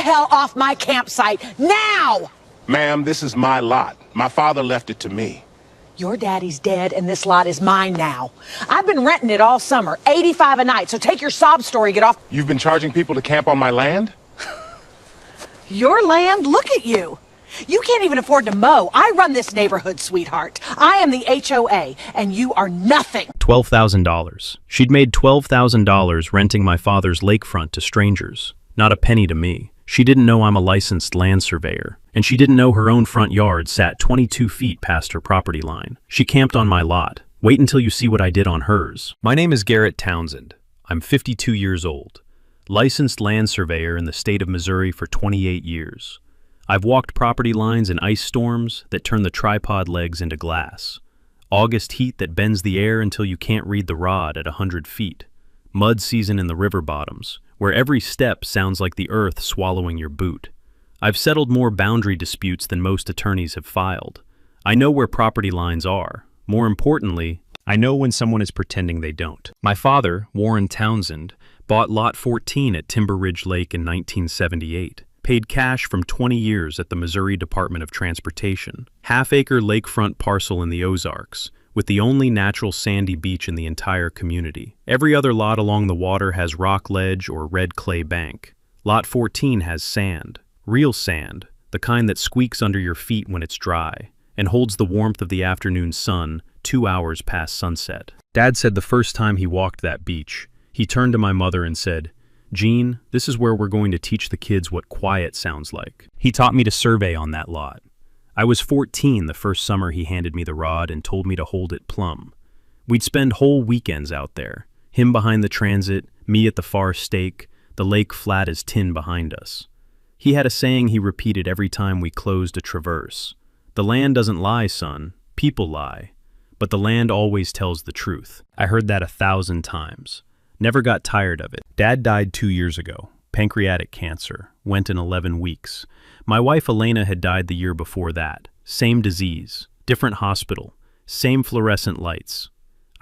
hell off my campsite, now! Ma'am, this is my lot. My father left it to me. Your daddy's dead and this lot is mine now. I've been renting it all summer, $85 a night, so take your sob story, get off. You've been charging people to camp on my land? Your land? Look at you. You can't even afford to mow. I run this neighborhood, sweetheart. I am the HOA, and you are nothing. $12,000. She'd made $12,000 renting my father's lakefront to strangers. Not a penny to me. She didn't know I'm a licensed land surveyor, and she didn't know her own front yard sat 22 feet past her property line. She camped on my lot. Wait until you see what I did on hers. My name is Garrett Townsend. I'm 52 years old. Licensed land surveyor in the state of Missouri for 28 years. I've walked property lines in ice storms that turn the tripod legs into glass. August heat that bends the air until you can't read the rod at 100 feet. Mud season in the river bottoms, where every step sounds like the earth swallowing your boot. I've settled more boundary disputes than most attorneys have filed. I know where property lines are. More importantly, I know when someone is pretending they don't. My father, Warren Townsend, bought Lot 14 at Timber Ridge Lake in 1978. Paid cash from 20 years at the Missouri Department of Transportation. Half-acre lakefront parcel in the Ozarks, with the only natural sandy beach in the entire community. Every other lot along the water has rock ledge or red clay bank. Lot 14 has sand. Real sand, the kind that squeaks under your feet when it's dry, and holds the warmth of the afternoon sun 2 hours past sunset. Dad said the first time he walked that beach, he turned to my mother and said, "Jean, this is where we're going to teach the kids what quiet sounds like." He taught me to survey on that lot. I was 14 the first summer he handed me the rod and told me to hold it plumb. We'd spend whole weekends out there, him behind the transit, me at the far stake, the lake flat as tin behind us. He had a saying he repeated every time we closed a traverse. "The land doesn't lie, son. People lie. But the land always tells the truth." I heard that 1,000 times. Never got tired of it. Dad died 2 years ago. Pancreatic cancer. Went in 11 weeks. My wife Elena had died the year before that. Same disease. Different hospital. Same fluorescent lights.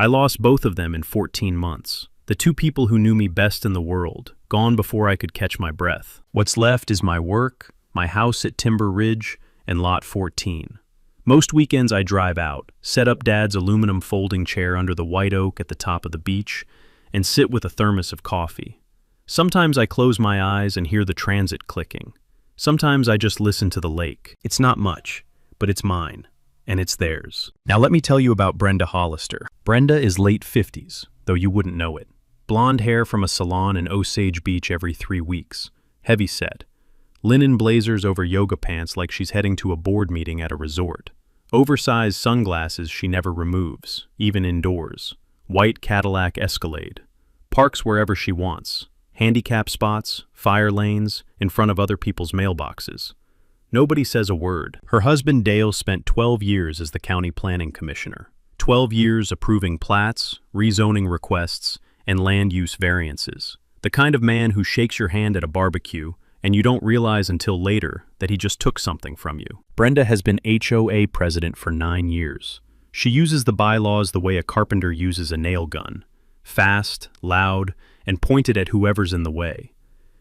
I lost both of them in 14 months. The two people who knew me best in the world, gone before I could catch my breath. What's left is my work, my house at Timber Ridge, and Lot 14. Most weekends I drive out, set up Dad's aluminum folding chair under the white oak at the top of the beach, and sit with a thermos of coffee. Sometimes I close my eyes and hear the transit clicking. Sometimes I just listen to the lake. It's not much, but it's mine, and it's theirs. Now let me tell you about Brenda Hollister. Brenda is late 50s, though you wouldn't know it. Blonde hair from a salon in Osage Beach every 3 weeks. Heavy set. Linen blazers over yoga pants like she's heading to a board meeting at a resort. Oversized sunglasses she never removes, even indoors. White Cadillac Escalade. Parks wherever she wants. Handicap spots, fire lanes, in front of other people's mailboxes. Nobody says a word. Her husband Dale spent 12 years as the county planning commissioner. 12 years approving plats, rezoning requests, and land use variances. The kind of man who shakes your hand at a barbecue and you don't realize until later that he just took something from you. Brenda has been HOA president for 9 years. She uses the bylaws the way a carpenter uses a nail gun. Fast, loud, and pointed at whoever's in the way.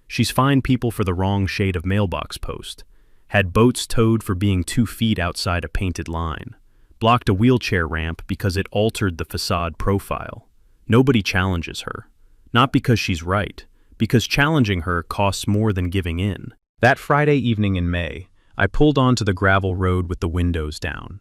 She's fined people for the wrong shade of mailbox post. Had boats towed for being 2 feet outside a painted line. Blocked a wheelchair ramp because it altered the facade profile. Nobody challenges her. Not because she's right, because challenging her costs more than giving in. That Friday evening in May, I pulled onto the gravel road with the windows down.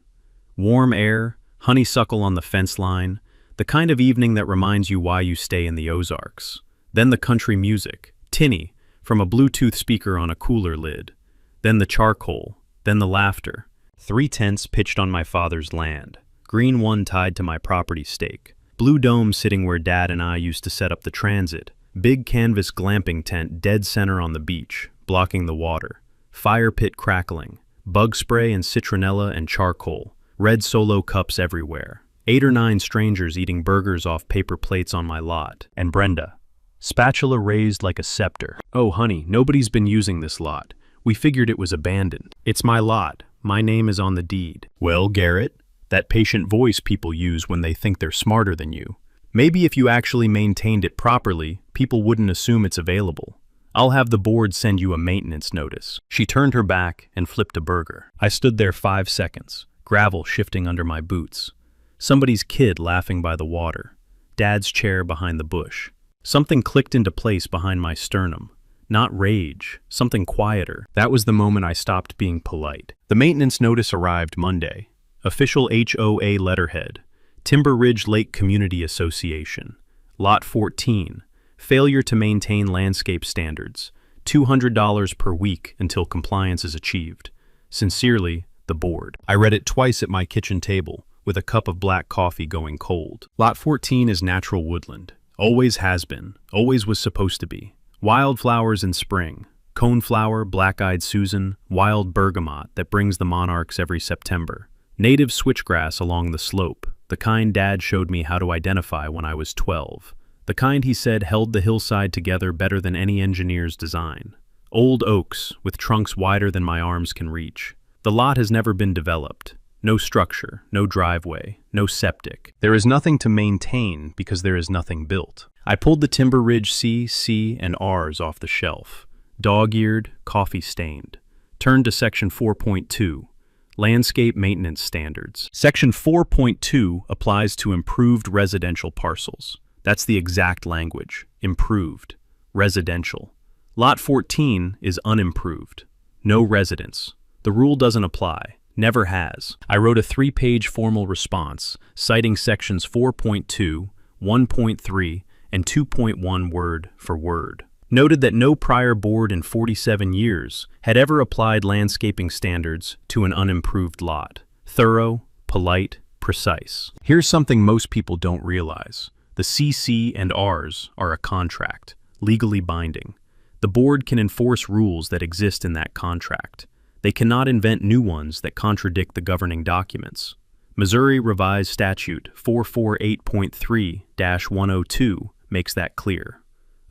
Warm air, honeysuckle on the fence line, the kind of evening that reminds you why you stay in the Ozarks. Then the country music, tinny, from a Bluetooth speaker on a cooler lid. Then the charcoal, then the laughter. 3 tents pitched on my father's land. Green one tied to my property stake. Blue dome sitting where Dad and I used to set up the transit. Big canvas glamping tent dead center on the beach, blocking the water. Fire pit crackling. Bug spray and citronella and charcoal. Red Solo cups everywhere. 8 or 9 strangers eating burgers off paper plates on my lot. And Brenda. Spatula raised like a scepter. "Oh, honey, nobody's been using this lot. We figured it was abandoned. It's my lot. My name is on the deed." "Well, Garrett," that patient voice people use when they think they're smarter than you. "Maybe if you actually maintained it properly, people wouldn't assume it's available. I'll have the board send you a maintenance notice. She turned her back and flipped a burger. I stood there 5 seconds, gravel shifting under my boots. Somebody's kid laughing by the water. Dad's chair behind the bush. Something clicked into place behind my sternum. Not rage, something quieter. That was the moment I stopped being polite. The maintenance notice arrived Monday. Official HOA letterhead. Timber Ridge Lake Community Association. Lot 14. Failure to maintain landscape standards. $200 per week until compliance is achieved. Sincerely, the board. I read it twice at my kitchen table, with a cup of black coffee going cold. Lot 14 is natural woodland. Always has been. Always was supposed to be. Wildflowers in spring. Coneflower, black-eyed Susan, wild bergamot that brings the monarchs every September. Native switchgrass along the slope, the kind Dad showed me how to identify when I was 12. The kind he said held the hillside together better than any engineer's design. Old oaks, with trunks wider than my arms can reach. The lot has never been developed. No structure, no driveway, no septic. There is nothing to maintain because there is nothing built. I pulled the Timber Ridge C, and R's off the shelf. Dog-eared, coffee-stained. Turned to Section 4.2. Landscape Maintenance Standards. Section 4.2 applies to improved residential parcels. That's the exact language. Improved. Residential. Lot 14 is unimproved. No residence. The rule doesn't apply. Never has. I wrote a 3-page formal response, citing sections 4.2, 1.3, and 2.1 word for word. Noted that no prior board in 47 years had ever applied landscaping standards to an unimproved lot. Thorough, polite, precise. Here's something most people don't realize. The CC and Rs are a contract, legally binding. The board can enforce rules that exist in that contract. They cannot invent new ones that contradict the governing documents. Missouri Revised Statute 448.3-102 makes that clear.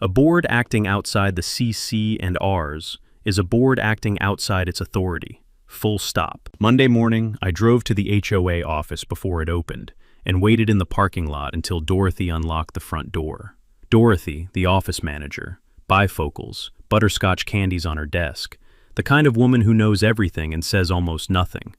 A board acting outside the CC and Rs is a board acting outside its authority. Full stop. Monday morning, I drove to the HOA office before it opened and waited in the parking lot until Dorothy unlocked the front door. Dorothy, the office manager, bifocals, butterscotch candies on her desk, the kind of woman who knows everything and says almost nothing,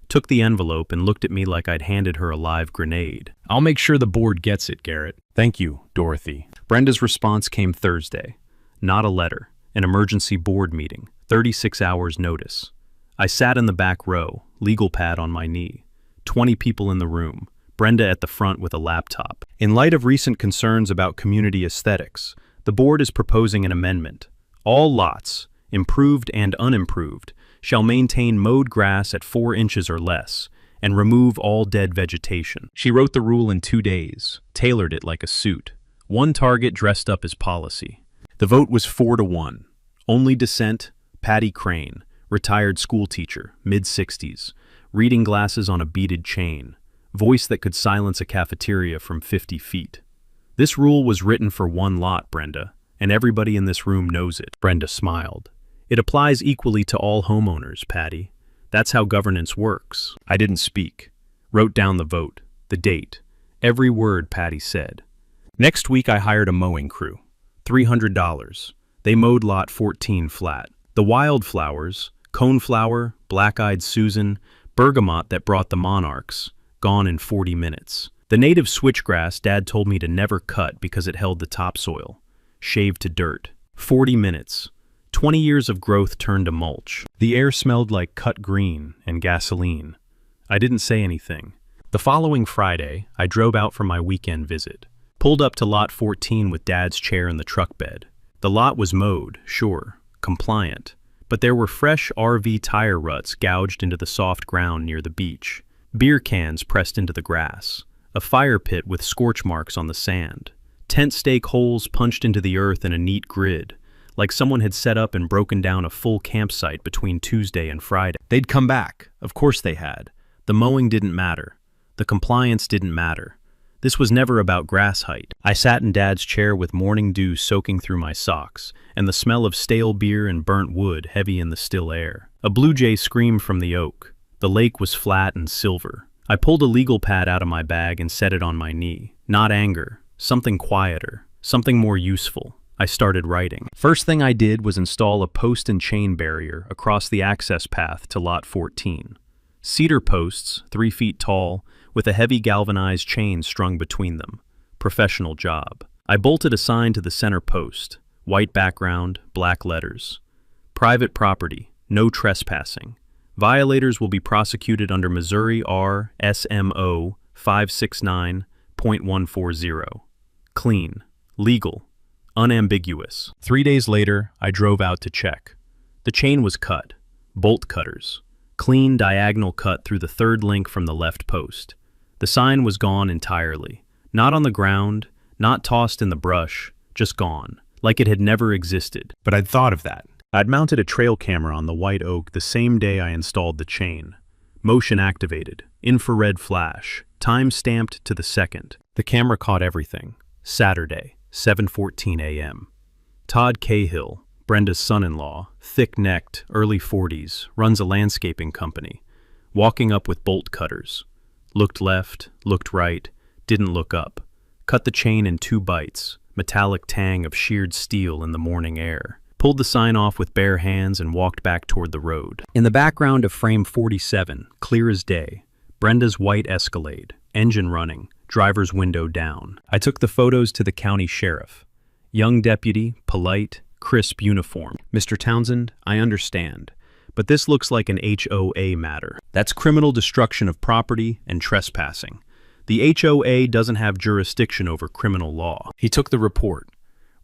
took the envelope and looked at me like I'd handed her a live grenade. "I'll make sure the board gets it, Garrett." "Thank you, Dorothy." Brenda's response came Thursday. Not a letter, an emergency board meeting, 36 hours notice. I sat in the back row, legal pad on my knee. 20 people in the room, Brenda at the front with a laptop. In light of recent concerns about community aesthetics, the board is proposing an amendment. All lots, improved and unimproved, shall maintain mowed grass at 4 inches or less, and remove all dead vegetation. She wrote the rule in 2 days, tailored it like a suit. One target dressed up as policy. The vote was 4-1. Only dissent, Patty Crane, retired schoolteacher, mid-60s, reading glasses on a beaded chain, voice that could silence a cafeteria from 50 feet. This rule was written for one lot, Brenda, and everybody in this room knows it. Brenda smiled. It applies equally to all homeowners, Patty. That's how governance works. I didn't speak. Wrote down the vote, the date, every word Patty said. Next week I hired a mowing crew. $300. They mowed lot 14 flat. The wildflowers, coneflower, black-eyed Susan, bergamot that brought the monarchs, gone in 40 minutes. The native switchgrass Dad told me to never cut because it held the topsoil. Shaved to dirt. 40 minutes. 20 years of growth turned to mulch. The air smelled like cut green and gasoline. I didn't say anything. The following Friday, I drove out for my weekend visit. Pulled up to lot 14 with Dad's chair in the truck bed. The lot was mowed, sure, compliant, but there were fresh RV tire ruts gouged into the soft ground near the beach. Beer cans pressed into the grass. A fire pit with scorch marks on the sand. Tent stake holes punched into the earth in a neat grid, like someone had set up and broken down a full campsite between Tuesday and Friday. They'd come back. Of course they had. The mowing didn't matter. The compliance didn't matter. This was never about grass height. I sat in Dad's chair with morning dew soaking through my socks, and the smell of stale beer and burnt wood heavy in the still air. A blue jay screamed from the oak. The lake was flat and silver. I pulled a legal pad out of my bag and set it on my knee. Not anger. Something quieter. Something more useful. I started writing. First thing I did was install a post and chain barrier across the access path to lot 14. Cedar posts, 3 feet tall, with a heavy galvanized chain strung between them. Professional job. I bolted a sign to the center post. White background, black letters. Private property, no trespassing. Violators will be prosecuted under Missouri R.S.M.O. 569.140. Clean, legal, unambiguous. 3 days later, I drove out to check. The chain was cut, bolt cutters. Clean diagonal cut through the third link from the left post. The sign was gone entirely. Not on the ground, not tossed in the brush, just gone, like it had never existed. But I'd thought of that. I'd mounted a trail camera on the white oak the same day I installed the chain. Motion activated, infrared flash, time stamped to the second. The camera caught everything. Saturday, 7:14 a.m. Todd Cahill, Brenda's son-in-law, thick-necked, early 40s, runs a landscaping company, walking up with bolt cutters. Looked left, looked right, didn't look up. Cut the chain in 2 bites, metallic tang of sheared steel in the morning air. Pulled the sign off with bare hands and walked back toward the road. In the background of frame 47, clear as day, Brenda's white Escalade, engine running, driver's window down. I took the photos to the county sheriff. Young deputy, polite, crisp uniform. Mr. Townsend, I understand, but this looks like an HOA matter. That's criminal destruction of property and trespassing. The HOA doesn't have jurisdiction over criminal law. He took the report,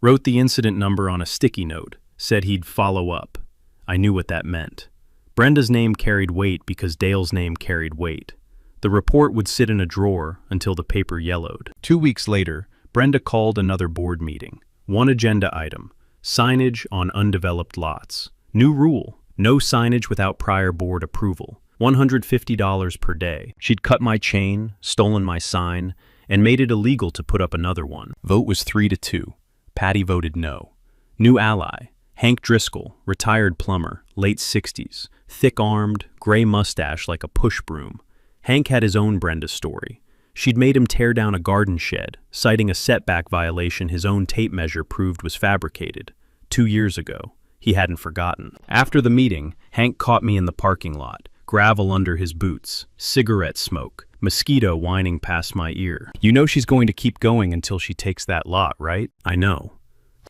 wrote the incident number on a sticky note, said he'd follow up. I knew what that meant. Brenda's name carried weight because Dale's name carried weight. The report would sit in a drawer until the paper yellowed. 2 weeks later, Brenda called another board meeting. One agenda item, signage on undeveloped lots. New rule, no signage without prior board approval. $150 per day. She'd cut my chain, stolen my sign, and made it illegal to put up another one. Vote was 3-2. Patty voted no. New ally, Hank Driscoll, retired plumber, late 60s, thick-armed, gray mustache like a push broom. Hank had his own Brenda story. She'd made him tear down a garden shed, citing a setback violation his own tape measure proved was fabricated. 2 years ago. He hadn't forgotten. After the meeting, Hank caught me in the parking lot, gravel under his boots, cigarette smoke, mosquito whining past my ear. You know she's going to keep going until she takes that lot, right? I know.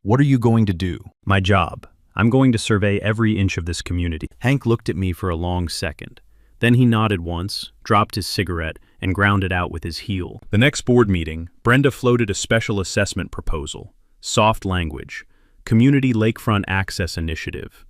What are you going to do? My job. I'm going to survey every inch of this community. Hank looked at me for a long second. Then he nodded once, dropped his cigarette, and ground it out with his heel. The next board meeting, Brenda floated a special assessment proposal. Soft language. Community Lakefront Access Initiative.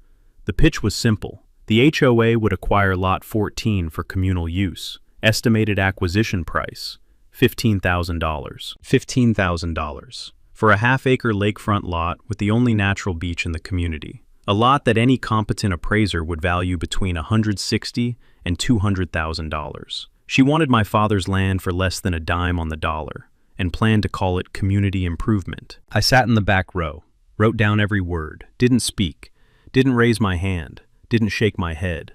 The pitch was simple. The HOA would acquire Lot 14 for communal use. Estimated acquisition price, $15,000. $15,000. For a half-acre lakefront lot with the only natural beach in the community. A lot that any competent appraiser would value between $160,000 and $200,000. She wanted my father's land for less than a dime on the dollar, and planned to call it community improvement. I sat in the back row, wrote down every word, didn't speak, didn't raise my hand, didn't shake my head.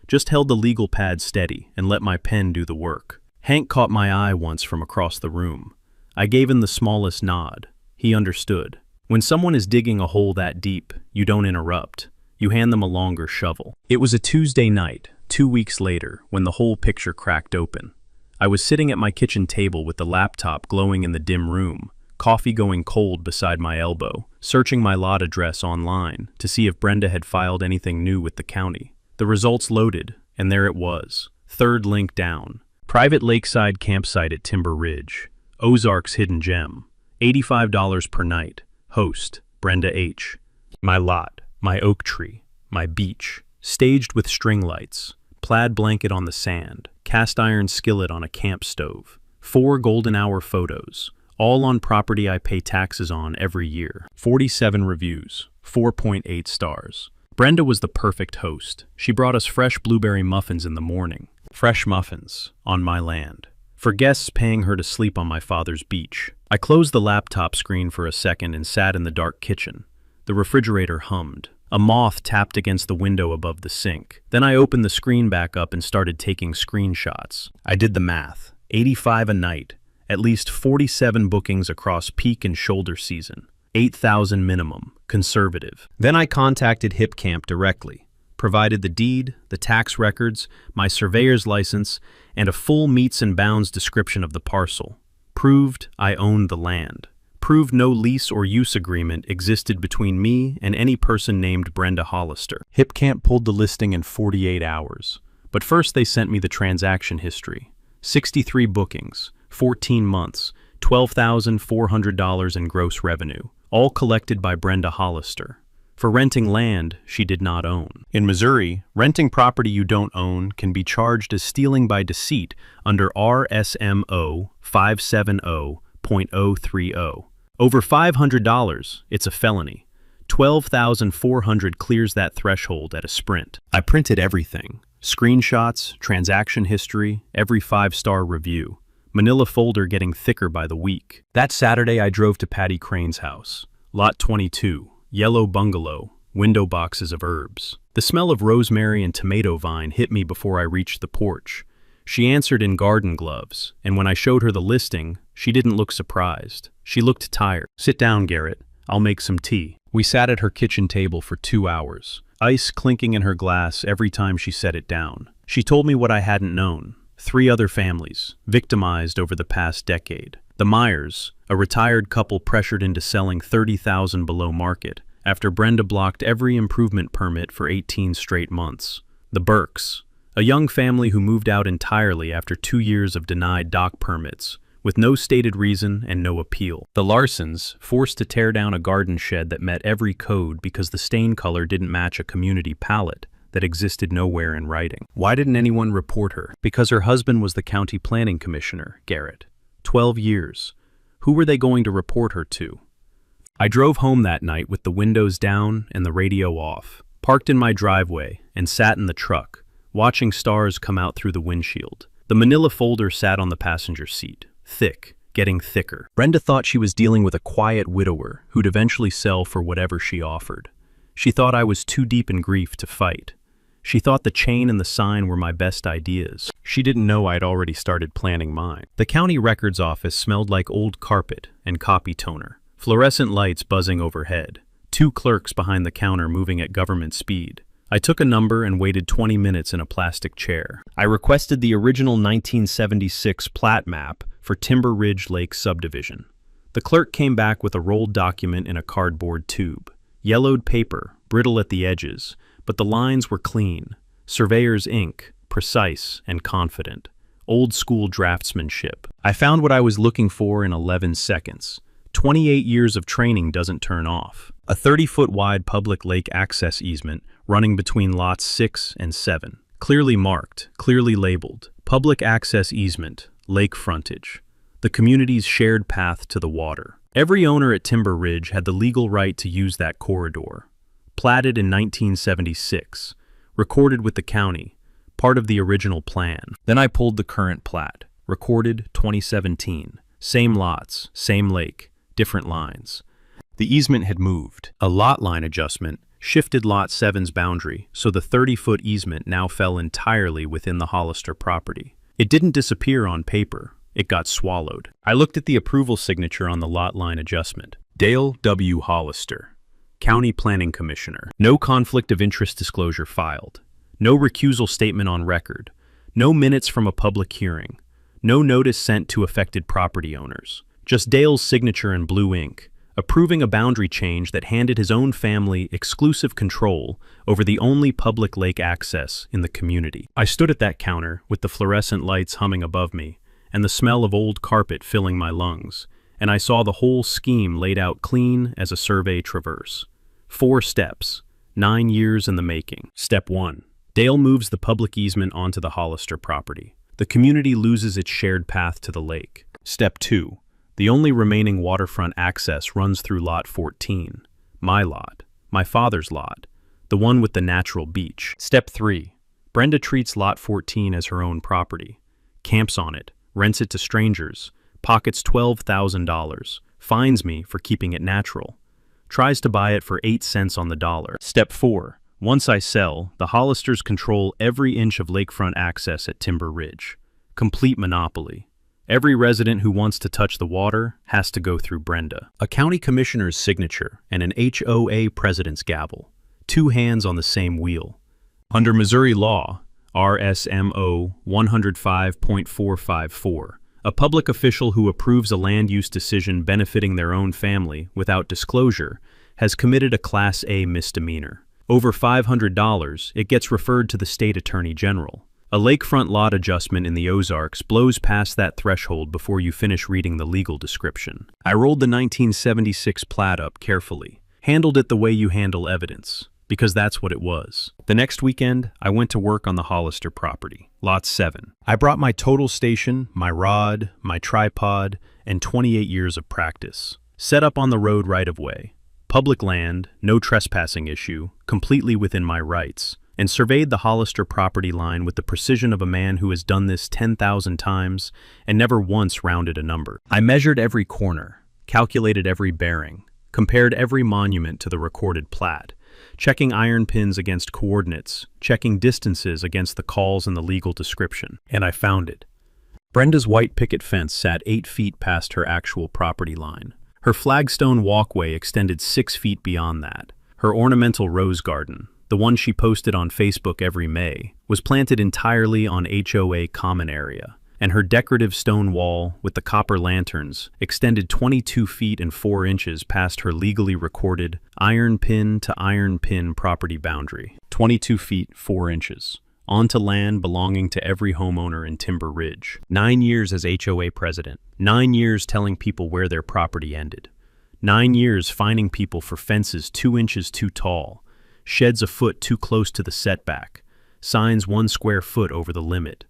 Just held the legal pad steady and let my pen do the work. Hank caught my eye once from across the room. I gave him the smallest nod. He understood. When someone is digging a hole that deep, you don't interrupt. You hand them a longer shovel. It was a Tuesday night, 2 weeks later, when the whole picture cracked open. I was sitting at my kitchen table with the laptop glowing in the dim room, coffee going cold beside my elbow, searching my lot address online to see if Brenda had filed anything new with the county. The results loaded, and there it was. Third link down. Private lakeside campsite at Timber Ridge. Ozark's hidden gem. $85 per night. Host, Brenda H. My lot, my oak tree, my beach. Staged with string lights. Plaid blanket on the sand. Cast iron skillet on a camp stove. 4 golden hour photos. All on property I pay taxes on every year. 47 reviews. 4.8 stars. Brenda was the perfect host. She brought us fresh blueberry muffins in the morning. Fresh muffins, on my land. For guests paying her to sleep on my father's beach. I closed the laptop screen for a second and sat in the dark kitchen. The refrigerator hummed. A moth tapped against the window above the sink. Then I opened the screen back up and started taking screenshots. I did the math. 85 a night. At least 47 bookings across peak and shoulder season. $8,000 minimum, conservative. Then I contacted HipCamp directly, provided the deed, the tax records, my surveyor's license, and a full meets and bounds description of the parcel. Proved I owned the land. Proved no lease or use agreement existed between me and any person named Brenda Hollister. HipCamp pulled the listing in 48 hours. But first they sent me the transaction history. 63 bookings, 14 months, $12,400 in gross revenue, all collected by Brenda Hollister. For renting land she did not own. In Missouri, renting property you don't own can be charged as stealing by deceit under RSMO 570.030. Over $500, it's a felony. $12,400 clears that threshold at a sprint. I printed everything. Screenshots, transaction history, every 5-star review. Manila folder getting thicker by the week. That Saturday I drove to Patty Crane's house. Lot 22, yellow bungalow, window boxes of herbs. The smell of rosemary and tomato vine hit me before I reached the porch. She answered in garden gloves, and when I showed her the listing, she didn't look surprised. She looked tired. "Sit down, Garrett. I'll make some tea." We sat at her kitchen table for 2 hours, ice clinking in her glass every time she set it down. She told me what I hadn't known. 3 other families, victimized over the past decade. The Myers, a retired couple pressured into selling $30,000 below market after Brenda blocked every improvement permit for 18 straight months. The Burks, a young family who moved out entirely after 2 years of denied dock permits, with no stated reason and no appeal. The Larsons, forced to tear down a garden shed that met every code because the stain color didn't match a community palette that existed nowhere in writing. Why didn't anyone report her? Because her husband was the county planning commissioner, Garrett. 12 years. Who were they going to report her to? I drove home that night with the windows down and the radio off, parked in my driveway, and sat in the truck, watching stars come out through the windshield. The manila folder sat on the passenger seat, thick, getting thicker. Brenda thought she was dealing with a quiet widower who'd eventually sell for whatever she offered. She thought I was too deep in grief to fight. She thought the chain and the sign were my best ideas. She didn't know I'd already started planning mine. The county records office smelled like old carpet and copy toner, fluorescent lights buzzing overhead, 2 clerks behind the counter moving at government speed. I took a number and waited 20 minutes in a plastic chair. I requested the original 1976 plat map for Timber Ridge Lake subdivision. The clerk came back with a rolled document in a cardboard tube. Yellowed paper, brittle at the edges, but the lines were clean. Surveyor's ink, precise and confident. Old school draftsmanship. I found what I was looking for in 11 seconds. 28 years of training doesn't turn off. A 30-foot wide public lake access easement running between lots 6 and 7. Clearly marked, clearly labeled. Public access easement, lake frontage. The community's shared path to the water. Every owner at Timber Ridge had the legal right to use that corridor. Platted in 1976, recorded with the county, part of the original plan. Then I pulled the current plat, recorded 2017. Same lots, same lake, different lines. The easement had moved. A lot line adjustment shifted Lot 7's boundary, so the 30-foot easement now fell entirely within the Hollister property. It didn't disappear on paper. It got swallowed. I looked at the approval signature on the lot line adjustment. Dale W. Hollister, County Planning Commissioner. No conflict of interest disclosure filed. No recusal statement on record. No minutes from a public hearing. No notice sent to affected property owners. Just Dale's signature in blue ink, approving a boundary change that handed his own family exclusive control over the only public lake access in the community. I stood at that counter with the fluorescent lights humming above me and the smell of old carpet filling my lungs, and I saw the whole scheme laid out clean as a survey traverse. 4 steps, 9 years in the making. Step 1. Dale moves the public easement onto the Hollister property. The community loses its shared path to the lake. Step 2. The only remaining waterfront access runs through Lot 14, my lot, my father's lot, the one with the natural beach. Step 3. Brenda treats Lot 14 as her own property, camps on it, rents it to strangers, pockets $12,000, fines me for keeping it natural, tries to buy it for 8 cents on the dollar. Step 4. Once I sell, the Hollisters control every inch of lakefront access at Timber Ridge. Complete monopoly. Every resident who wants to touch the water has to go through Brenda. A county commissioner's signature and an HOA president's gavel. Two hands on the same wheel. Under Missouri law, RSMO 105.454, a public official who approves a land use decision benefiting their own family without disclosure has committed a Class A misdemeanor. Over $500, it gets referred to the state attorney general. A lakefront lot adjustment in the Ozarks blows past that threshold before you finish reading the legal description. I rolled the 1976 plat up carefully, handled it the way you handle evidence, because that's what it was. The next weekend, I went to work on the Hollister property, Lot 7. I brought my total station, my rod, my tripod, and 28 years of practice. Set up on the road right-of-way. Public land, no trespassing issue, completely within my rights, and surveyed the Hollister property line with the precision of a man who has done this 10,000 times and never once rounded a number. I measured every corner, calculated every bearing, compared every monument to the recorded plat, checking iron pins against coordinates, checking distances against the calls in the legal description, and I found it. Brenda's white picket fence sat 8 feet past her actual property line. Her flagstone walkway extended 6 feet beyond that. Her ornamental rose garden, the one she posted on Facebook every May, was planted entirely on HOA common area, and her decorative stone wall with the copper lanterns extended 22 feet and 4 inches past her legally recorded iron pin to iron pin property boundary. 22 feet, 4 inches. Onto land belonging to every homeowner in Timber Ridge. 9 years as HOA president. 9 years telling people where their property ended. 9 years fining people for fences 2 inches too tall, sheds a foot too close to the setback, signs 1 square foot over the limit.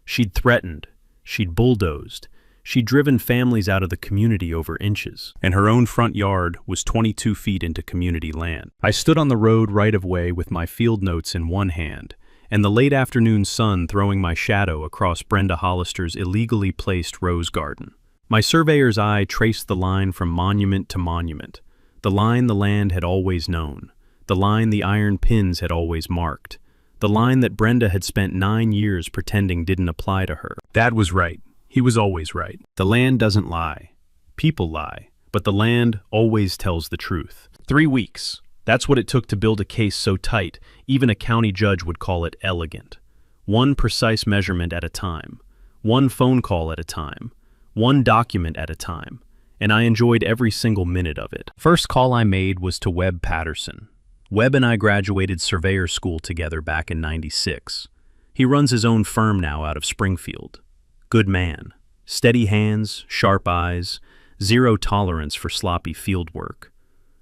She'd threatened, she'd bulldozed, she'd driven families out of the community over inches, and her own front yard was 22 feet into community land. I stood on the road right-of-way with my field notes in one hand, and the late afternoon sun throwing my shadow across Brenda Hollister's illegally placed rose garden. My surveyor's eye traced the line from monument to monument, the line the land had always known, the line the iron pins had always marked, the line that Brenda had spent 9 years pretending didn't apply to her. Dad was right. He was always right. The land doesn't lie. People lie, but the land always tells the truth. 3 weeks. That's what it took to build a case so tight, even a county judge would call it elegant. 1 precise measurement at a time, 1 phone call at a time, 1 document at a time, and I enjoyed every single minute of it. First call I made was to Webb Patterson. Webb and I graduated surveyor school together back in '96. He runs his own firm now out of Springfield. Good man. Steady hands, sharp eyes, zero tolerance for sloppy field work.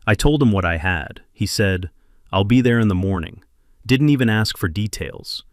I told him what I had. He said, "I'll be there in the morning." Didn't even ask for details.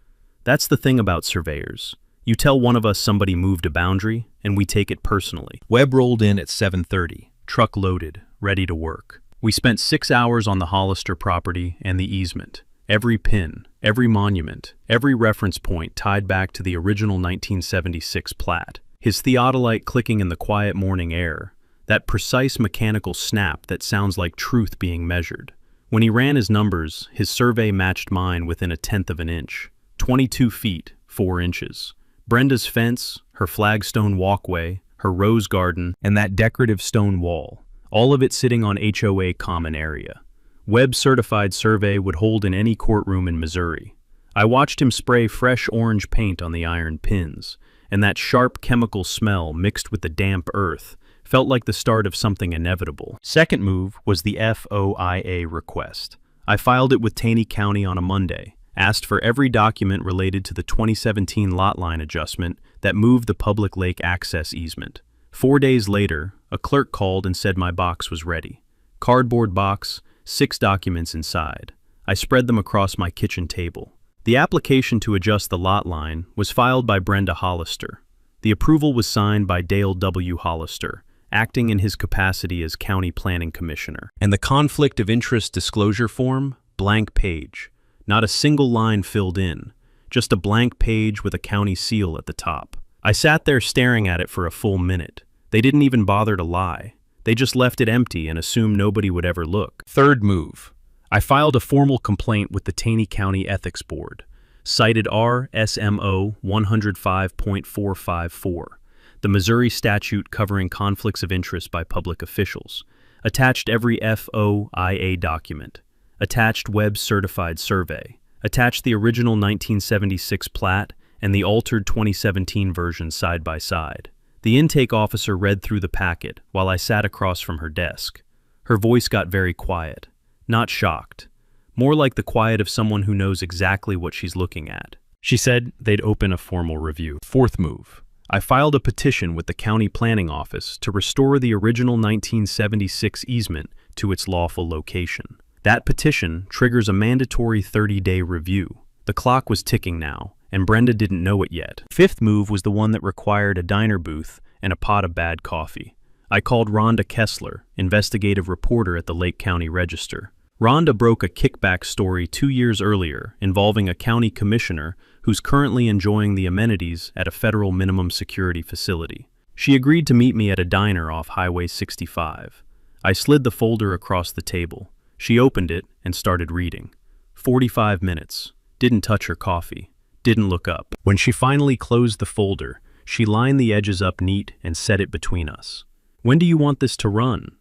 That's the thing about surveyors. You tell one of us somebody moved a boundary, and we take it personally. Webb rolled in at 7:30, truck loaded, ready to work. We spent 6 hours on the Hollister property and the easement. Every pin, every monument, every reference point tied back to the original 1976 plat. His theodolite clicking in the quiet morning air, that precise mechanical snap that sounds like truth being measured. When he ran his numbers, his survey matched mine within 1/10 of an inch. 22 feet, 4 inches. Brenda's fence, her flagstone walkway, her rose garden, and that decorative stone wall, all of it sitting on HOA common area. Webb's certified survey would hold in any courtroom in Missouri. I watched him spray fresh orange paint on the iron pins, and that sharp chemical smell mixed with the damp earth felt like the start of something inevitable. Second move was the FOIA request. I filed it with Taney County on a Monday, asked for every document related to the 2017 lot line adjustment that moved the public lake access easement. 4 days later, a clerk called and said my box was ready. Cardboard box, 6 documents inside. I spread them across my kitchen table. The application to adjust the lot line was filed by Brenda Hollister. The approval was signed by Dale W. Hollister, acting in his capacity as County Planning Commissioner. And the conflict of interest disclosure form, blank page. Not a single line filled in, just a blank page with a county seal at the top. I sat there staring at it for a full minute. They didn't even bother to lie. They just left it empty and assumed nobody would ever look. Third move. I filed a formal complaint with the Taney County Ethics Board, cited RSMO 105.454. the Missouri statute covering conflicts of interest by public officials, attached every HOA document, attached Webb certified survey, attached the original 1976 plat and the altered 2017 version side by side. The intake officer read through the packet while I sat across from her desk. Her voice got very quiet, not shocked, more like the quiet of someone who knows exactly what she's looking at. She said they'd open a formal review. Fourth move. I filed a petition with the county planning office to restore the original 1976 easement to its lawful location. That petition triggers a mandatory 30-day review. The clock was ticking now, and Brenda didn't know it yet. Fifth move was the one that required a diner booth and a pot of bad coffee. I called Rhonda Kessler, investigative reporter at the Lake County Register. Rhonda broke a kickback story 2 years earlier involving a county commissioner who's currently enjoying the amenities at a federal minimum security facility. She agreed to meet me at a diner off Highway 65. I slid the folder across the table. She opened it and started reading. 45 minutes. Didn't touch her coffee. Didn't look up. When she finally closed the folder, she lined the edges up neat and set it between us. "When do you want this to run?"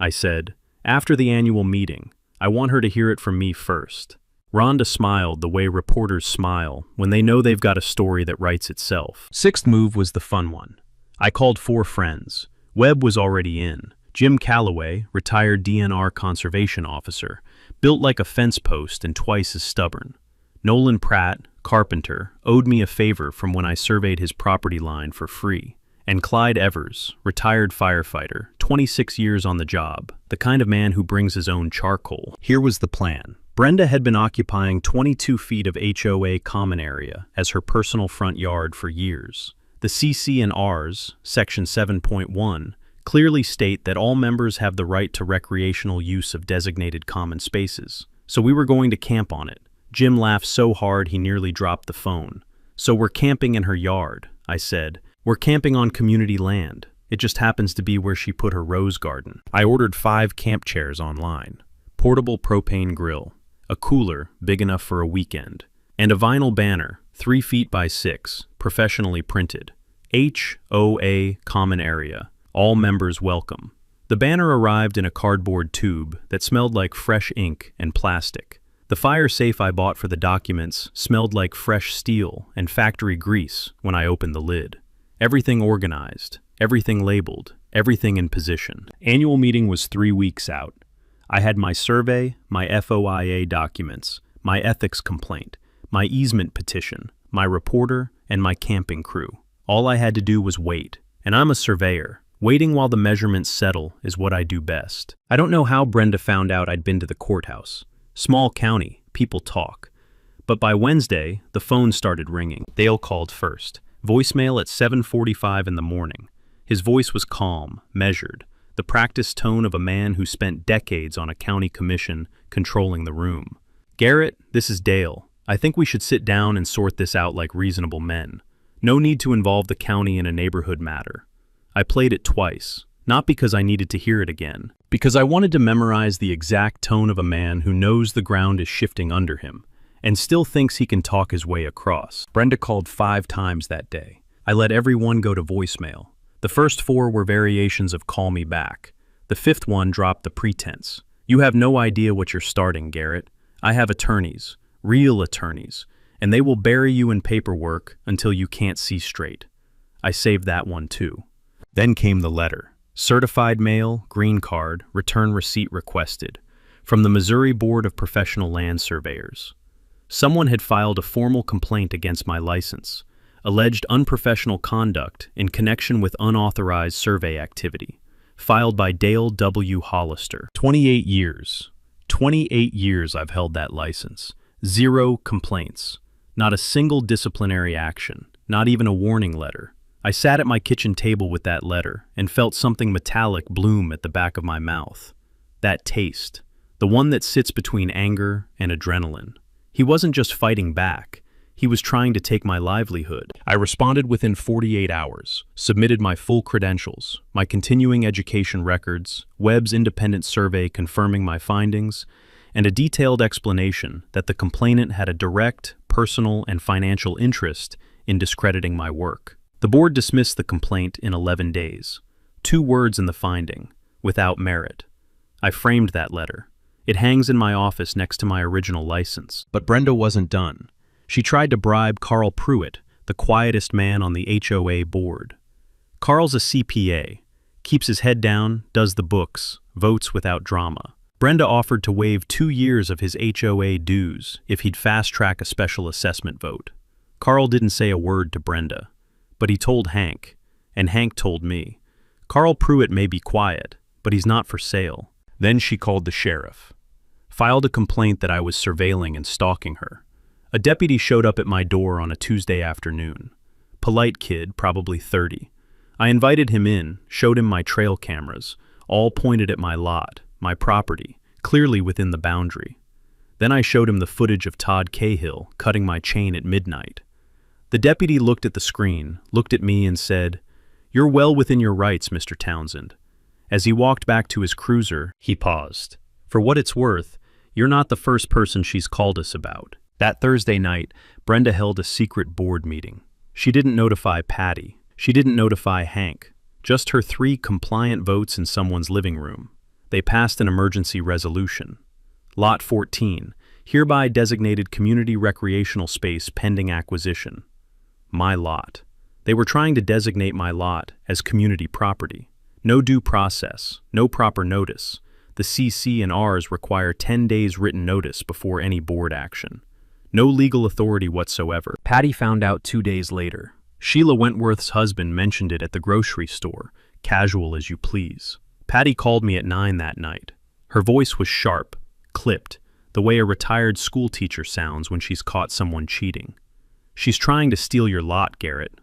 I said. "After the annual meeting. I want her to hear it from me first." Rhonda smiled the way reporters smile when they know they've got a story that writes itself. Sixth move was the fun one. I called 4 friends. Webb was already in. Jim Calloway, retired DNR conservation officer, built like a fence post and twice as stubborn. Nolan Pratt, carpenter, owed me a favor from when I surveyed his property line for free. And Clyde Evers, retired firefighter, 26 years on the job, the kind of man who brings his own charcoal. Here was the plan. Brenda had been occupying 22 feet of HOA common area as her personal front yard for years. The CC and Rs, Section 7.1, clearly state that all members have the right to recreational use of designated common spaces. So we were going to camp on it. Jim laughed so hard he nearly dropped the phone. "So we're camping in her yard," I said. "We're camping on community land. It just happens to be where she put her rose garden." I ordered 5 camp chairs online, portable propane grill, a cooler big enough for a weekend, and a vinyl banner, 3 feet by 6, professionally printed. HOA common area. All members welcome. The banner arrived in a cardboard tube that smelled like fresh ink and plastic. The fire safe I bought for the documents smelled like fresh steel and factory grease when I opened the lid. Everything organized, everything labeled, everything in position. Annual meeting was 3 weeks out. I had my survey, my FOIA documents, my ethics complaint, my easement petition, my reporter, and my camping crew. All I had to do was wait, and I'm a surveyor. Waiting while the measurements settle is what I do best. I don't know how Brenda found out I'd been to the courthouse. Small county, people talk. But by Wednesday, the phone started ringing. Dale called first. Voicemail at 7:45 in the morning. His voice was calm, measured, the practiced tone of a man who spent decades on a county commission controlling the room. "Garrett, this is Dale. I think we should sit down and sort this out like reasonable men. No need to involve the county in a neighborhood matter." I played it twice, not because I needed to hear it again, because I wanted to memorize the exact tone of a man who knows the ground is shifting under him and still thinks he can talk his way across. Brenda called 5 times that day. I let every one go to voicemail. The first 4 were variations of "call me back." The 5th one dropped the pretense. "You have no idea what you're starting, Garrett. I have attorneys, real attorneys, and they will bury you in paperwork until you can't see straight." I saved that one too. Then came the letter. Certified mail, green card, return receipt requested, from the Missouri Board of Professional Land Surveyors. Someone had filed a formal complaint against my license, alleged unprofessional conduct in connection with unauthorized survey activity, filed by Dale W. Hollister. 28 years. 28 years I've held that license. 0 complaints. Not a single disciplinary action, not even a warning letter. I sat at my kitchen table with that letter and felt something metallic bloom at the back of my mouth. That taste, the one that sits between anger and adrenaline. He wasn't just fighting back, he was trying to take my livelihood. I responded within 48 hours, submitted my full credentials, my continuing education records, Webb's independent survey confirming my findings, and a detailed explanation that the complainant had a direct, personal, and financial interest in discrediting my work. The board dismissed the complaint in 11 days. 2 words in the finding: without merit. I framed that letter. It hangs in my office next to my original license. But Brenda wasn't done. She tried to bribe Carl Pruitt, the quietest man on the HOA board. Carl's a CPA, keeps his head down, does the books, votes without drama. Brenda offered to waive 2 years of his HOA dues if he'd fast-track a special assessment vote. Carl didn't say a word to Brenda, but he told Hank, and Hank told me. Carl Pruitt may be quiet, but he's not for sale. Then she called the sheriff. Filed a complaint that I was surveilling and stalking her. A deputy showed up at my door on a Tuesday afternoon. Polite kid, probably 30. I invited him in, showed him my trail cameras, all pointed at my lot, my property, clearly within the boundary. Then I showed him the footage of Todd Cahill cutting my chain at midnight. The deputy looked at the screen, looked at me and said, "You're well within your rights, Mr. Townsend." As he walked back to his cruiser, he paused. "For what it's worth, you're not the first person she's called us about." That Thursday night, Brenda held a secret board meeting. She didn't notify Patty. She didn't notify Hank. Just her 3 compliant votes in someone's living room. They passed an emergency resolution. Lot 14, hereby designated community recreational space pending acquisition. My lot. They were trying to designate my lot as community property. No due process, no proper notice. The CC and Rs require 10 days written notice before any board action. No legal authority whatsoever. Patty found out 2 days later. Sheila Wentworth's husband mentioned it at the grocery store, casual as you please. Patty called me at 9 that night. Her voice was sharp, clipped, the way a retired school teacher sounds when she's caught someone cheating. "She's trying to steal your lot, Garrett."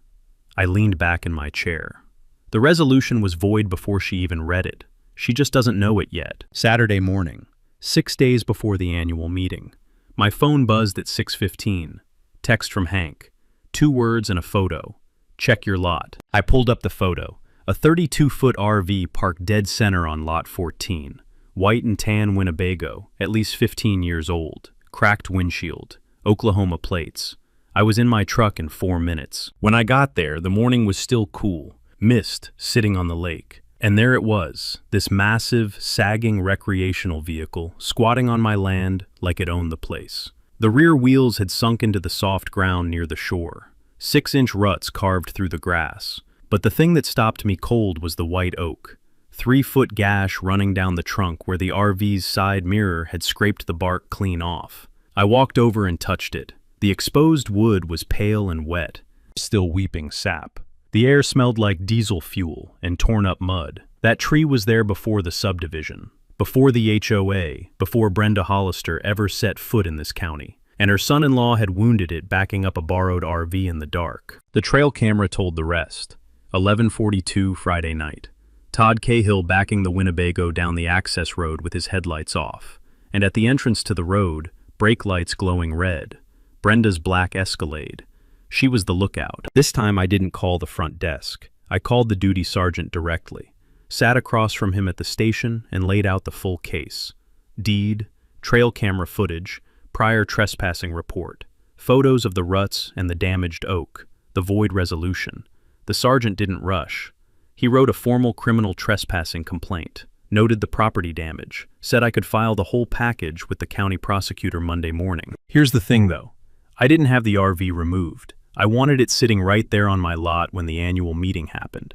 I leaned back in my chair. The resolution was void before she even read it. She just doesn't know it yet. Saturday morning, 6 days before the annual meeting. My phone buzzed at 6:15. Text from Hank. 2 words and a photo. "Check your lot." I pulled up the photo. A 32-foot RV parked dead center on lot 14. White and tan Winnebago, at least 15 years old. Cracked windshield. Oklahoma plates. I was in my truck in 4 minutes. When I got there, the morning was still cool. Mist sitting on the lake. And there it was, this massive, sagging recreational vehicle squatting on my land like it owned the place. The rear wheels had sunk into the soft ground near the shore. 6-inch ruts carved through the grass. But the thing that stopped me cold was the white oak. 3-foot gash running down the trunk where the RV's side mirror had scraped the bark clean off. I walked over and touched it. The exposed wood was pale and wet, still weeping sap. The air smelled like diesel fuel and torn up mud. That tree was there before the subdivision, before the HOA, before Brenda Hollister ever set foot in this county. And her son-in-law had wounded it backing up a borrowed RV in the dark. The trail camera told the rest. 11:42 Friday night. Todd Cahill backing the Winnebago down the access road with his headlights off. And at the entrance to the road, brake lights glowing red. Brenda's black Escalade. She was the lookout. This time I didn't call the front desk. I called the duty sergeant directly. Sat across from him at the station and laid out the full case. Deed, trail camera footage, prior trespassing report, photos of the ruts and the damaged oak, the void resolution. The sergeant didn't rush. He wrote a formal criminal trespassing complaint, noted the property damage, said I could file the whole package with the county prosecutor Monday morning. Here's the thing though. I didn't have the RV removed. I wanted it sitting right there on my lot when the annual meeting happened.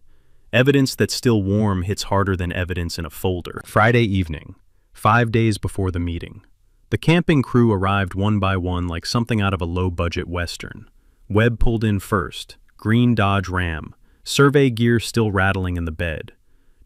Evidence that's still warm hits harder than evidence in a folder. Friday evening, 5 days before the meeting. The camping crew arrived one by one like something out of a low-budget Western. Webb pulled in first, green Dodge Ram, survey gear still rattling in the bed.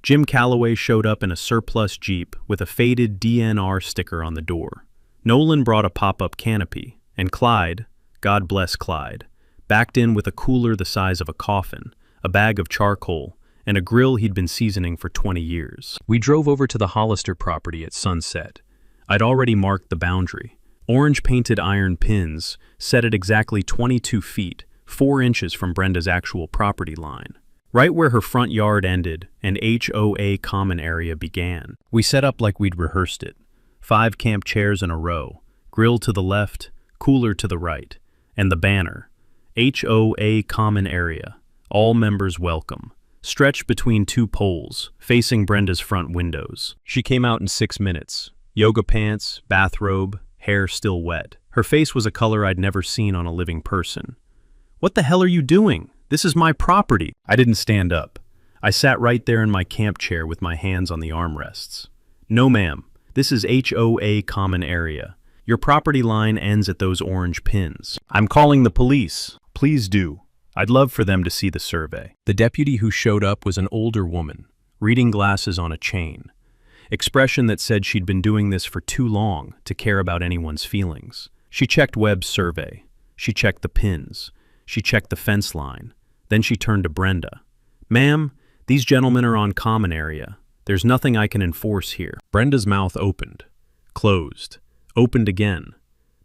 Jim Calloway showed up in a surplus Jeep with a faded DNR sticker on the door. Nolan brought a pop-up canopy, and Clyde, God bless Clyde, backed in with a cooler the size of a coffin, a bag of charcoal, and a grill he'd been seasoning for 20 years. We drove over to the Hollister property at sunset. I'd already marked the boundary. Orange-painted iron pins set at exactly 22 feet, 4 inches from Brenda's actual property line. Right where her front yard ended and HOA common area began. We set up like we'd rehearsed it. 5 camp chairs in a row, grill to the left, cooler to the right, and the banner, HOA common area, all members welcome, stretched between two poles, facing Brenda's front windows. She came out in 6 minutes. Yoga pants, bathrobe, hair still wet. Her face was a color I'd never seen on a living person. "What the hell are you doing? This is my property." I didn't stand up. I sat right there in my camp chair with my hands on the armrests. "No, ma'am. This is HOA common area. Your property line ends at those orange pins. I'm calling the police." "Please do. I'd love for them to see the survey." The deputy who showed up was an older woman, reading glasses on a chain. Expression that said she'd been doing this for too long to care about anyone's feelings. She checked Webb's survey. She checked the pins. She checked the fence line. Then she turned to Brenda. "Ma'am, these gentlemen are on common area. There's nothing I can enforce here." Brenda's mouth opened, closed, opened again.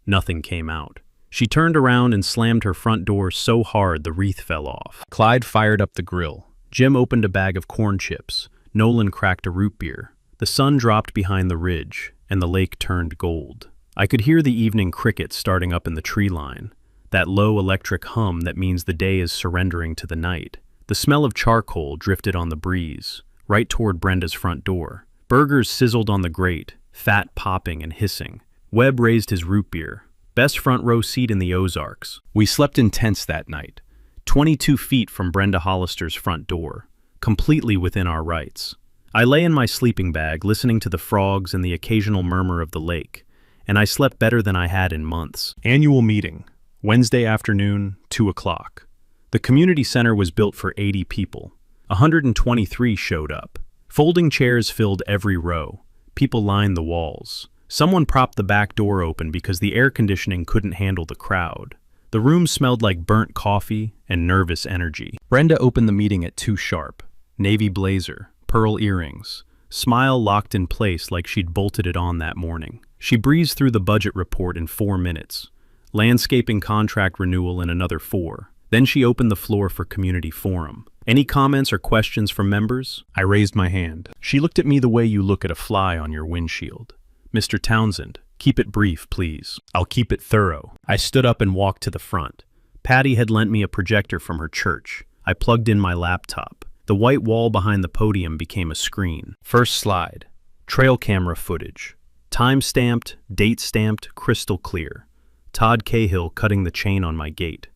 Nothing came out. She turned around and slammed her front door so hard the wreath fell off. Clyde fired up the grill. Jim opened a bag of corn chips. Nolan cracked a root beer. The sun dropped behind the ridge, and the lake turned gold. I could hear the evening crickets starting up in the tree line, that low electric hum that means the day is surrendering to the night. The smell of charcoal drifted on the breeze, right toward Brenda's front door. Burgers sizzled on the grate, fat popping and hissing. Webb raised his root beer. Best front row seat in the Ozarks. We slept in tents that night, 22 feet from Brenda Hollister's front door, completely within our rights. I lay in my sleeping bag listening to the frogs and the occasional murmur of the lake, and I slept better than I had in months. Annual meeting, Wednesday afternoon, 2 o'clock. The community center was built for 80 people. 123 showed up. Folding chairs filled every row. People lined the walls. Someone propped the back door open because the air conditioning couldn't handle the crowd. The room smelled like burnt coffee and nervous energy. Brenda opened the meeting at 2 sharp. Navy blazer, pearl earrings, smile locked in place like she'd bolted it on that morning. She breezed through the budget report in 4 minutes. Landscaping contract renewal in another 4. Then she opened the floor for community forum. "Any comments or questions from members?" I raised my hand. She looked at me the way you look at a fly on your windshield. "Mr. Townsend, keep it brief, please." "I'll keep it thorough." I stood up and walked to the front. Patty had lent me a projector from her church. I plugged in my laptop. The white wall behind the podium became a screen. First slide. Trail camera footage. Time-stamped, date-stamped, crystal clear. Todd Cahill cutting the chain on my gate.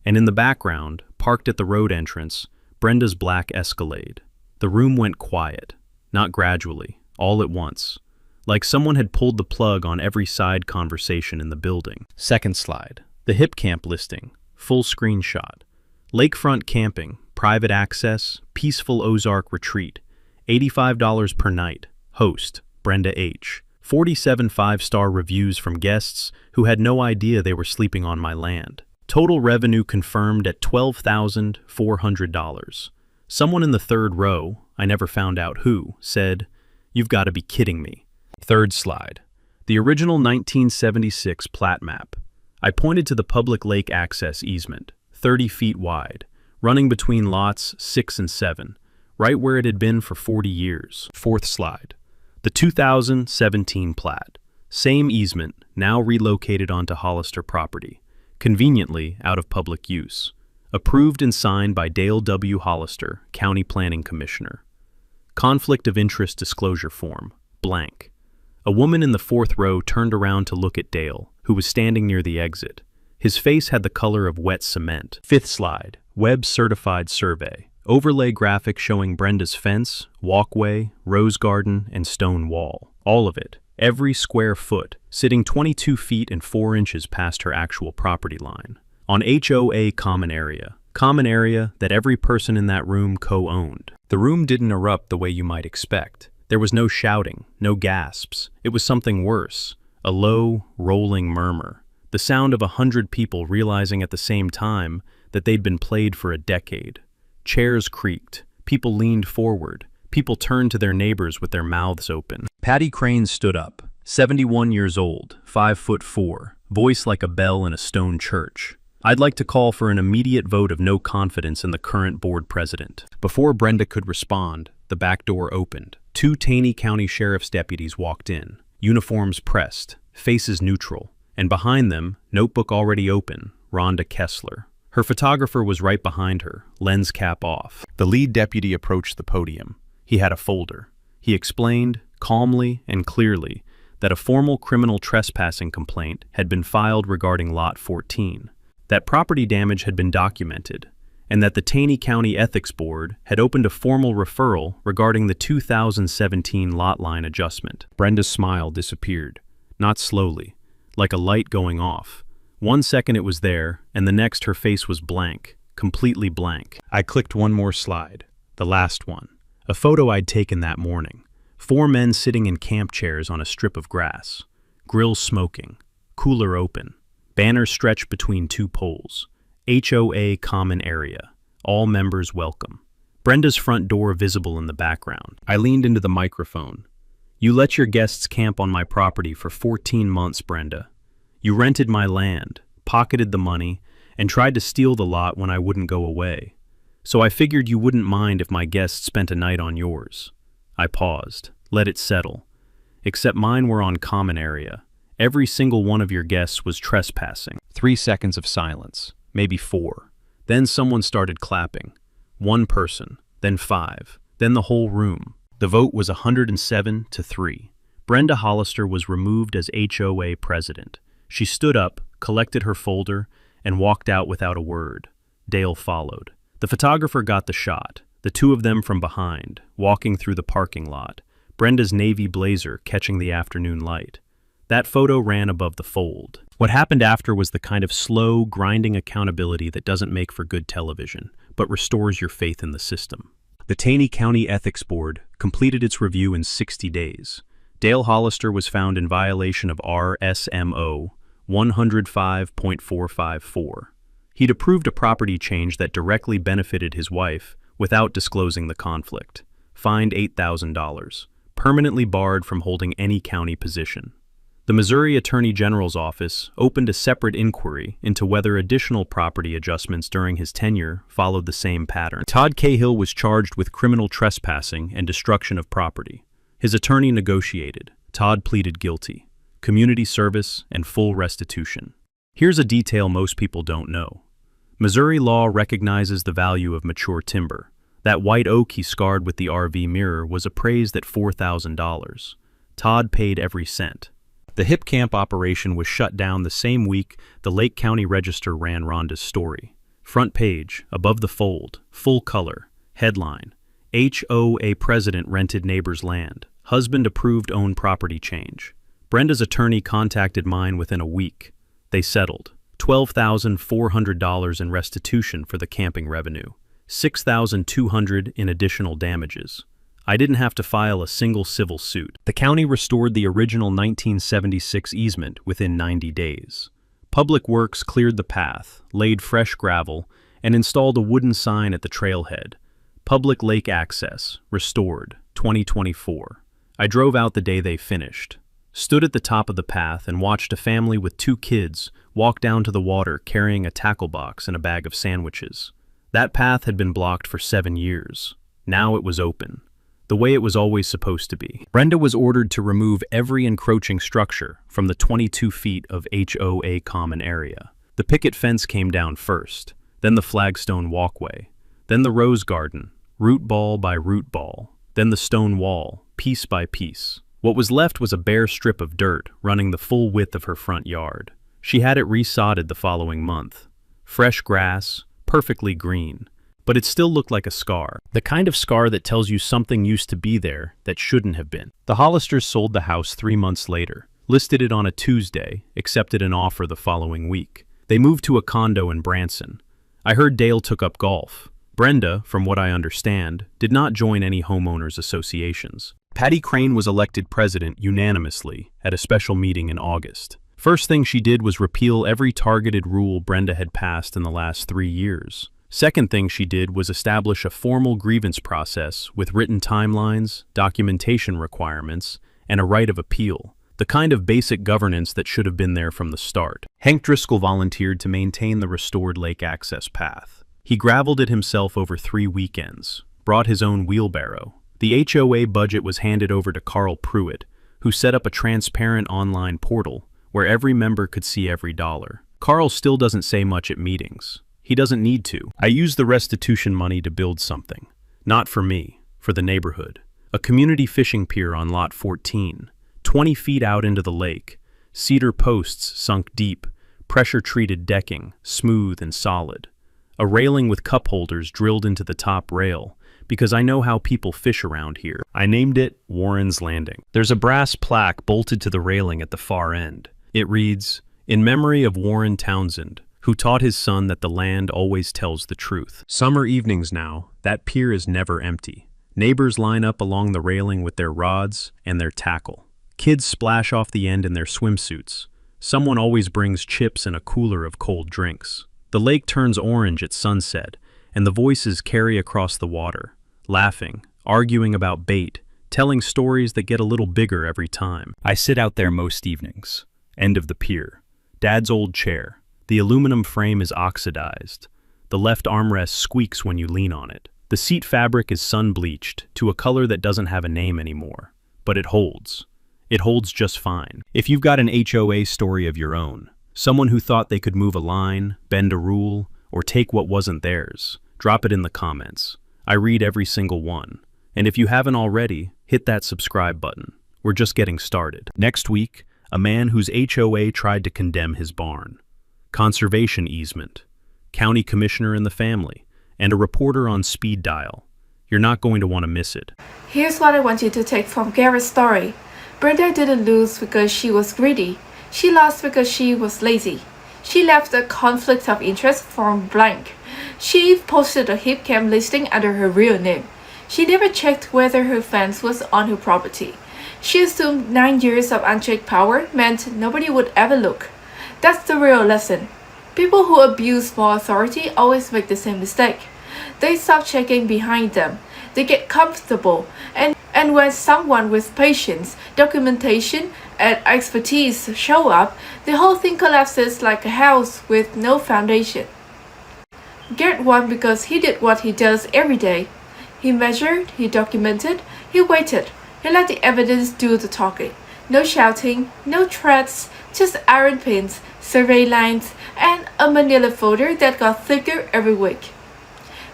And in the background, parked at the road entrance, Brenda's black Escalade. The room went quiet. Not gradually, all at once. Like someone had pulled the plug on every side conversation in the building. Second slide. The hip camp listing. Full screenshot. Lakefront camping, private access, peaceful Ozark retreat. $85 per night. Host, Brenda H. 47 5-star reviews from guests who had no idea they were sleeping on my land. Total revenue confirmed at $12,400. Someone in the third row, I never found out who, said, "You've got to be kidding me." Third slide. The original 1976 plat map. I pointed to the public lake access easement, 30 feet wide, running between lots 6 and 7, right where it had been for 40 years. Fourth slide. The 2017 plat. Same easement, now relocated onto Hollister property, conveniently out of public use. Approved and signed by Dale W. Hollister, County Planning Commissioner. Conflict of Interest Disclosure Form, blank. A woman in the fourth row turned around to look at Dale, who was standing near the exit. His face had the color of wet cement. Fifth slide, Webb Certified Survey. Overlay graphic showing Brenda's fence, walkway, rose garden, and stone wall. All of it, every square foot, sitting 22 feet and 4 inches past her actual property line. On HOA common area that every person in that room co-owned. The room didn't erupt the way you might expect. There was no shouting, no gasps. It was something worse, a low, rolling murmur. The sound of 100 people realizing at the same time that they'd been played for a decade. Chairs creaked. People leaned forward. People turned to their neighbors with their mouths open. Patty Crane stood up, 71 years old, 5'4", voice like a bell in a stone church. "I'd like to call for an immediate vote of no confidence in the current board president." Before Brenda could respond, the back door opened. 2 Taney County Sheriff's deputies walked in, uniforms pressed, faces neutral, and behind them, notebook already open, Rhonda Kessler. Her photographer was right behind her, lens cap off. The lead deputy approached the podium. He had a folder. He explained, calmly and clearly, that a formal criminal trespassing complaint had been filed regarding Lot 14, that property damage had been documented, and that the Taney County Ethics Board had opened a formal referral regarding the 2017 lot line adjustment. Brenda's smile disappeared, not slowly, like a light going off. 1 second it was there, and the next her face was blank, completely blank. I clicked one more slide, the last one, a photo I'd taken that morning. 4 men sitting in camp chairs on a strip of grass, grills smoking, cooler open, banners stretched between 2 poles. HOA common area. All members welcome. Brenda's front door visible in the background. I leaned into the microphone. You let your guests camp on my property for 14 months, Brenda. You rented my land, pocketed the money, and tried to steal the lot when I wouldn't go away. So I figured you wouldn't mind if my guests spent a night on yours. I paused, let it settle. Except mine were on common area. Every single one of your guests was trespassing. 3 seconds of silence. Maybe 4. Then someone started clapping. 1 person, then 5, then the whole room. The vote was 107-3. Brenda Hollister was removed as HOA president. She stood up, collected her folder, and walked out without a word. Dale followed. The photographer got the shot, the 2 of them from behind, walking through the parking lot, Brenda's navy blazer catching the afternoon light. That photo ran above the fold. What happened after was the kind of slow, grinding accountability that doesn't make for good television, but restores your faith in the system. The Taney County Ethics Board completed its review in 60 days. Dale Hollister was found in violation of RSMO 105.454. He'd approved a property change that directly benefited his wife without disclosing the conflict. Fined $8,000. Permanently barred from holding any county position. The Missouri Attorney General's office opened a separate inquiry into whether additional property adjustments during his tenure followed the same pattern. Todd Cahill was charged with criminal trespassing and destruction of property. His attorney negotiated. Todd pleaded guilty. Community service and full restitution. Here's a detail most people don't know. Missouri law recognizes the value of mature timber. That white oak he scarred with the RV mirror was appraised at $4,000. Todd paid every cent. The hip camp operation was shut down the same week the Lake County Register ran Rhonda's story. Front page, above the fold, full color, headline, HOA president rented neighbor's land, husband approved own property change. Brenda's attorney contacted mine within a week. They settled. $12,400 in restitution for the camping revenue, $6,200 in additional damages. I didn't have to file a single civil suit. The county restored the original 1976 easement within 90 days. Public Works cleared the path, laid fresh gravel, and installed a wooden sign at the trailhead. Public lake access, restored, 2024. I drove out the day they finished. Stood at the top of the path and watched a family with 2 kids walk down to the water carrying a tackle box and a bag of sandwiches. That path had been blocked for 7 years. Now it was open. The way it was always supposed to be. Brenda was ordered to remove every encroaching structure from the 22 feet of HOA common area. The picket fence came down first, then the flagstone walkway, then the rose garden, root ball by root ball, then the stone wall, piece by piece. What was left was a bare strip of dirt running the full width of her front yard. She had it resodded the following month. Fresh grass, perfectly green. But it still looked like a scar, the kind of scar that tells you something used to be there that shouldn't have been. The Hollisters sold the house 3 months later, listed it on a Tuesday, accepted an offer the following week. They moved to a condo in Branson. I heard Dale took up golf. Brenda, from what I understand, did not join any homeowners associations. Patty Crane was elected president unanimously at a special meeting in August. First thing she did was repeal every targeted rule Brenda had passed in the last 3 years. Second thing she did was establish a formal grievance process with written timelines, documentation requirements, and a right of appeal, the kind of basic governance that should have been there from the start. Hank Driscoll volunteered to maintain the restored lake access path. He graveled it himself over 3 weekends, brought his own wheelbarrow. The HOA budget was handed over to Carl Pruitt, who set up a transparent online portal where every member could see every dollar. Carl still doesn't say much at meetings. He doesn't need to. I use the restitution money to build something. Not for me, for the neighborhood. A community fishing pier on lot 14, 20 feet out into the lake. Cedar posts sunk deep, pressure-treated decking, smooth and solid. A railing with cup holders drilled into the top rail, because I know how people fish around here. I named it Warren's Landing. There's a brass plaque bolted to the railing at the far end. It reads, "In memory of Warren Townsend, who taught his son that the land always tells the truth." Summer evenings now, that pier is never empty. Neighbors line up along the railing with their rods and their tackle. Kids splash off the end in their swimsuits. Someone always brings chips and a cooler of cold drinks. The lake turns orange at sunset, and the voices carry across the water, laughing, arguing about bait, telling stories that get a little bigger every time. I sit out there most evenings. End of the pier. Dad's old chair. The aluminum frame is oxidized. The left armrest squeaks when you lean on it. The seat fabric is sun-bleached to a color that doesn't have a name anymore. But it holds. It holds just fine. If you've got an HOA story of your own, someone who thought they could move a line, bend a rule, or take what wasn't theirs, drop it in the comments. I read every single one. And if you haven't already, hit that subscribe button. We're just getting started. Next week, a man whose HOA tried to condemn his barn. Conservation easement. County commissioner in the family. And a reporter on speed dial. You're not going to want to miss it. Here's what I want you to take from Garrett's story. Brenda didn't lose because she was greedy. She lost because she was lazy. She left a conflict of interest form blank. She posted a hip cam listing under her real name. She never checked whether her fence was on her property. She assumed 9 years of unchecked power meant nobody would ever look. That's the real lesson. People who abuse small authority always make the same mistake. They stop checking behind them. They get comfortable, and when someone with patience, documentation, and expertise show up, the whole thing collapses like a house with no foundation. Garrett won because he did what he does every day. He measured, he documented, he waited. He let the evidence do the talking. No shouting, no threats, just iron pins, survey lines, and a manila folder that got thicker every week.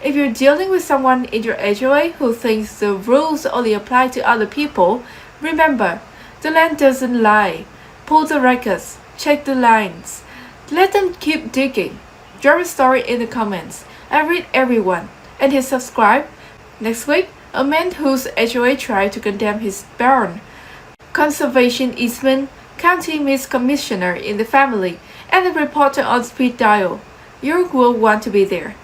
If you're dealing with someone in your HOA who thinks the rules only apply to other people, remember, the land doesn't lie. Pull the records, check the lines. Let them keep digging. Drop a story in the comments. I read everyone. And hit subscribe. Next week, a man whose HOA tried to condemn his barn. Conservation easement, county miscommissioner in the family, and a reporter on speed dial. You will want to be there.